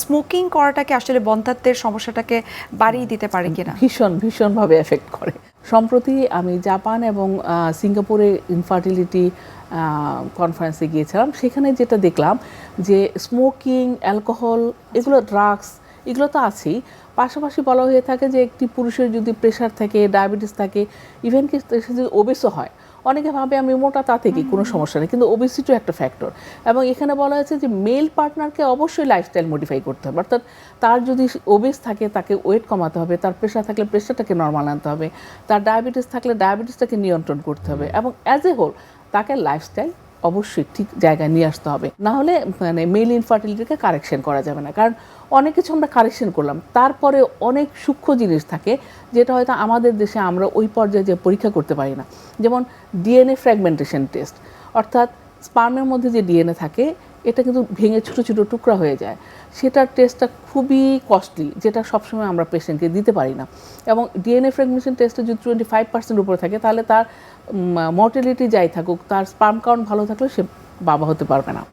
Smoking করাটাকে আসলে বন্ধ্যাত্বের সমস্যাটাকে বাড়িয়ে দিতে পারে কিনা? ভীষণভাবে এফেক্ট করে। সম্প্রতি আমি জাপান এবং সিঙ্গাপুরে ইনফার্টিলিটি কনফারেন্সে গিয়েছিলাম। সেখানে যেটা দেখলাম যে স্মোকিং, অ্যালকোহল, এগুলো ড্রাগস, এগুলো তো আছেই, পাশাপাশি বলা হয়ে থাকে যে একটি পুরুষের যদি প্রেশার থাকে, ডায়াবেটিস থাকে, ইভেন কি সে যদি ওবেসও হয়, অনেকে ভাবে আমি মোটা, তাতে কি কোনো সমস্যা নেই, কিন্তু ওবেসিটিও একটা ফ্যাক্টর। এবং এখানে বলা হয়েছে যে মেল পার্টনারকে অবশ্যই লাইফস্টাইল মডিফাই করতে হবে, অর্থাৎ তার যদি ওবেস থাকে তাকে ওয়েট কমাতে হবে, তার প্রেশার থাকলে প্রেশারটাকে নর্মাল আনতে হবে, তার ডায়াবেটিস থাকলে ডায়াবেটিসটাকে নিয়ন্ত্রণ করতে হবে, এবং অ্যাজ এ হোল তাকে লাইফস্টাইল অবশ্যই ঠিক জায়গায় নিয়ে আসতে হবে। না হলে মানে মেল ইনফার্টিলিটিকে কারেকশন করা যাবে না। কারণ অনেক কিছু আমরা কারেকশন করলাম, তারপরে অনেক সূক্ষ্ম জিনিস থাকে যেটা হয়তো আমাদের দেশে আমরা ওই পর্যায়ে যে পরীক্ষা করতে পারি না। যেমন ডিএনএ ফ্র্যাগমেন্টেশন টেস্ট, অর্থাৎ স্পার্মের মধ্যে যে ডিএনএ থাকে এটা কিন্তু ভেঙে ছোটো ছোটো টুকরা হয়ে যায়, সেটার টেস্টটা খুবই কস্টলি, যেটা সবসময় আমরা পেশেন্টকে দিতে পারি না। এবং ডিএনএ ফ্র্যাগমেন্টেশন টেস্টে যদি 25% উপরে থাকে তাহলে তার মর্টালিটি যাই থাকুক, তার স্পার্ম কাউন্ট ভালো থাকলে সে বাবা হতে পারবে না।